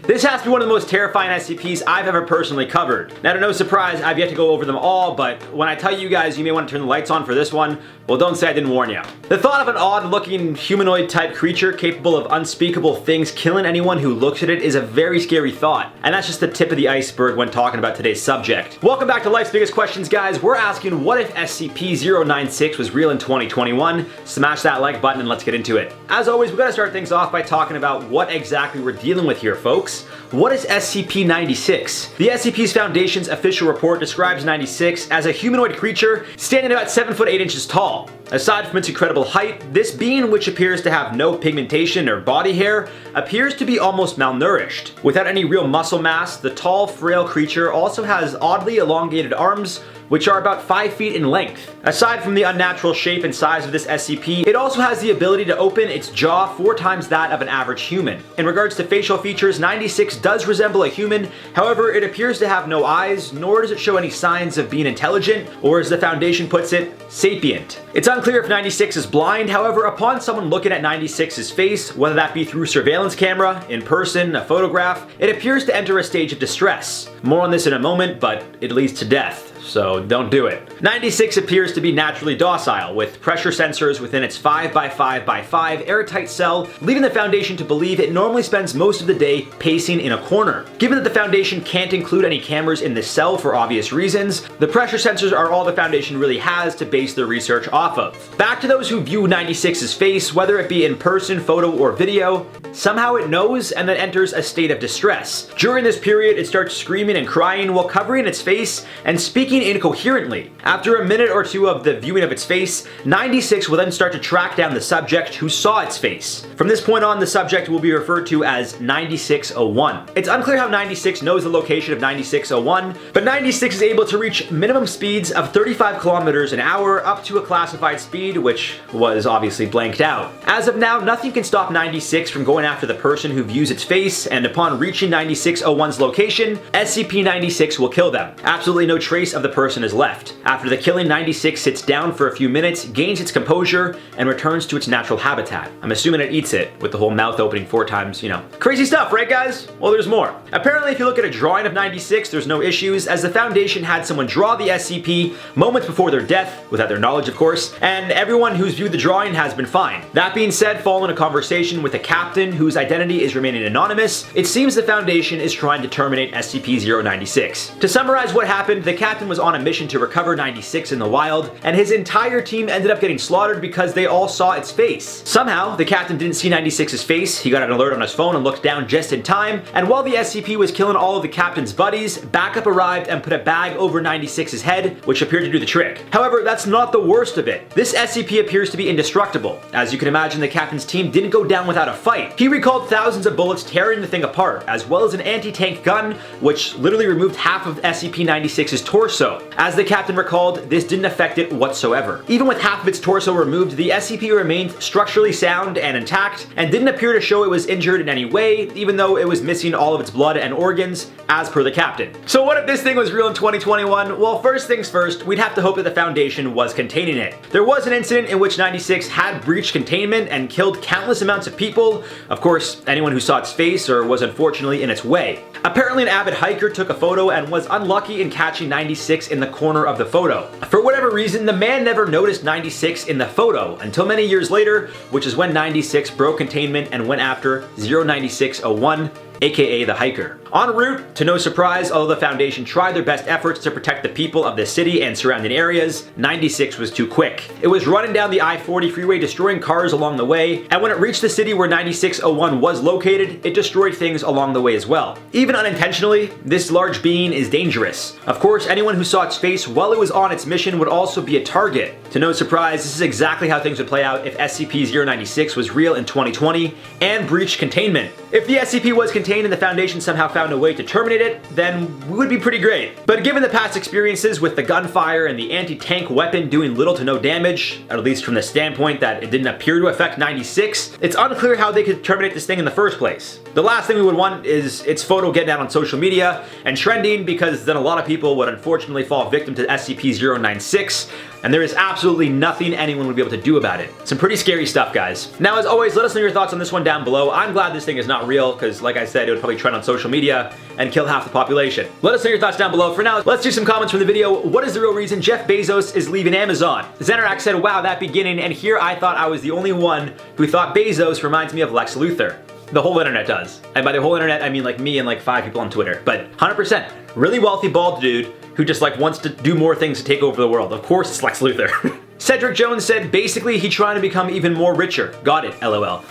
This has to be one of the most terrifying SCPs I've ever personally covered. Now to no surprise, I've yet to go over them all, but when I tell you guys you may want to turn the lights on for this one, well, don't say I didn't warn you. The thought of an odd-looking humanoid-type creature capable of unspeakable things killing anyone who looks at it is a very scary thought, and that's just the tip of the iceberg when talking about today's subject. Welcome back to Life's Biggest Questions, guys. We're asking, what if SCP-096 was real in 2021? Smash that like button and let's get into it. As always, we gotta start things off by talking about what exactly we're dealing with here, folks. What is SCP-96? The SCP's Foundation's official report describes 96 as a humanoid creature standing about 7 foot 8 inches tall. Aside from its incredible height, this being, which appears to have no pigmentation or body hair, appears to be almost malnourished. Without any real muscle mass, the tall, frail creature also has oddly elongated arms, which are about 5 feet in length. Aside from the unnatural shape and size of this SCP, it also has the ability to open its jaw 4 times that of an average human. In regards to facial features, 96 does resemble a human, however it appears to have no eyes, nor does it show any signs of being intelligent, or as the Foundation puts it, sapient. It's unclear if 96 is blind, however upon someone looking at 96's face, whether that be through surveillance camera, in person, a photograph, it appears to enter a stage of distress. More on this in a moment, but it leads to death, so don't do it. 96 appears to be naturally docile, with pressure sensors within its 5x5x5 airtight cell, leaving the Foundation to believe it normally spends most of the day pacing in a corner. Given that the Foundation can't include any cameras in this cell for obvious reasons, the pressure sensors are all the Foundation really has to base their research off of. Back to those who view 96's face, whether it be in person, photo, or video, somehow it knows and then enters a state of distress. During this period, it starts screaming and crying while covering its face and speaking incoherently. After a minute or two of the viewing of its face, 96 will then start to track down the subject who saw its face. From this point on, the subject will be referred to as 9601. It's unclear how 96 knows the location of 9601, but 96 is able to reach minimum speeds of 35 kilometers an hour up to a classified speed, which was obviously blanked out. As of now, nothing can stop 96 from going after the person who views its face, and upon reaching 9601's location, SCP-96 will kill them. Absolutely no trace of the person is left. After the killing, 96 sits down for a few minutes, gains its composure, and returns to its natural habitat. I'm assuming it eats it, with the whole mouth opening 4 times, you know. Crazy stuff, right guys? Well, there's more. Apparently, if you look at a drawing of 96, there's no issues, as the Foundation had someone draw the SCP moments before their death, without their knowledge of course, and everyone who's viewed the drawing has been fine. That being said, following a conversation with a captain whose identity is remaining anonymous, it seems the Foundation is trying to terminate SCP-096. To summarize what happened, the captain was on a mission to recover 96 in the wild, and his entire team ended up getting slaughtered because they all saw its face. Somehow, the captain didn't see 96's face, he got an alert on his phone and looked down just in time, and while the SCP was killing all of the captain's buddies, backup arrived and put a bag over 96's head, which appeared to do the trick. However, that's not the worst of it. This SCP appears to be indestructible. As you can imagine, the captain's team didn't go down without a fight. He recalled thousands of bullets tearing the thing apart, as well as an anti-tank gun, which literally removed half of SCP-96's torso. As the captain recalled, this didn't affect it whatsoever. Even with half of its torso removed, the SCP remained structurally sound and intact, and didn't appear to show it was injured in any way, even though it was missing all of its blood and organs, as per the captain. So what if this thing was real in 2021? Well, first things first, we'd have to hope that the Foundation was containing it. There was an incident in which 96 had breached containment and killed countless amounts of people, of course, anyone who saw its face or was unfortunately in its way. Apparently an avid hiker took a photo and was unlucky in catching 96 in the corner of the photo. For whatever reason, the man never noticed 96 in the photo until many years later, which is when 96 broke containment and went after 09601, aka the hiker. En route, to no surprise, although the Foundation tried their best efforts to protect the people of the city and surrounding areas, 96 was too quick. It was running down the I-40 freeway, destroying cars along the way, and when it reached the city where 9601 was located, it destroyed things along the way as well. Even unintentionally, this large being is dangerous. Of course, anyone who saw its face while it was on its mission would also be a target. To no surprise, this is exactly how things would play out if SCP-096 was real in 2020 and breached containment. If the SCP was contained and the Foundation somehow found a way to terminate it, then we would be pretty great. But given the past experiences with the gunfire and the anti-tank weapon doing little to no damage, at least from the standpoint that it didn't appear to affect 96, it's unclear how they could terminate this thing in the first place. The last thing we would want is its photo getting out on social media and trending, because then a lot of people would unfortunately fall victim to SCP-096, and there is absolutely nothing anyone would be able to do about it. Some pretty scary stuff, guys. Now, as always, let us know your thoughts on this one down below. I'm glad this thing is not real, because like I said, it would probably trend on social media and kill half the population. Let us know your thoughts down below. For now, let's do some comments from the video. What is the real reason Jeff Bezos is leaving Amazon? Zenarak said, wow, that beginning, and here I thought I was the only one who thought Bezos reminds me of Lex Luthor. The whole internet does. And by the whole internet, I mean like me and like 5 people on Twitter. But 100%, really wealthy bald dude who just like wants to do more things to take over the world. Of course it's Lex Luthor. Cedric Jones said, basically he trying to become even more richer. Got it, LOL.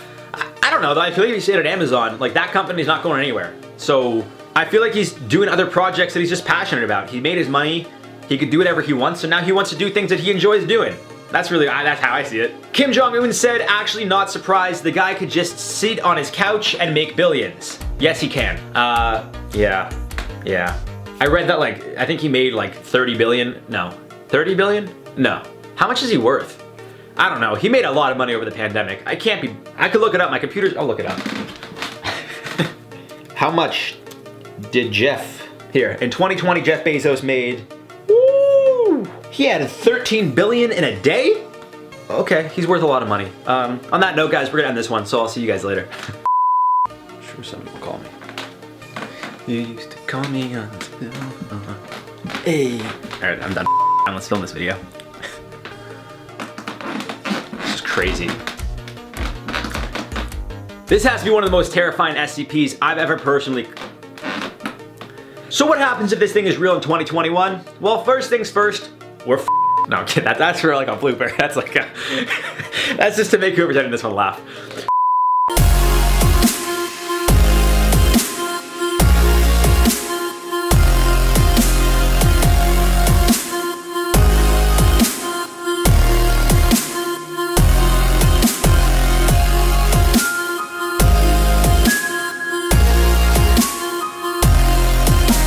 I don't know though, I feel like if he stayed at Amazon, like that company's not going anywhere. So I feel like he's doing other projects that he's just passionate about. He made his money, he could do whatever he wants, so now he wants to do things that he enjoys doing. That's how I see it. Kim Jong-un said, actually not surprised, the guy could just sit on his couch and make billions. Yes, he can. Yeah. I read that like, I think he made like 30 billion. No. 30 billion? No. How much is he worth? I don't know. He made a lot of money over the pandemic. I could look it up. My computer's, I'll look it up. How much did Jeff, here, in 2020, Jeff Bezos made, woo! He had 13 billion in a day? Okay, he's worth a lot of money. On that note, guys, we're gonna end this one, so I'll see you guys later. Sure, somebody will call me. You used to call me until... Hey. Alright, I'm done. Let's film this video. This is crazy. This has to be one of the most terrifying SCPs I've ever personally... So what happens if this thing is real in 2021? Well, first things first, we're No, I'm kidding. That's for like a blooper. That's like a... That's just to make whoever's editing this one laugh.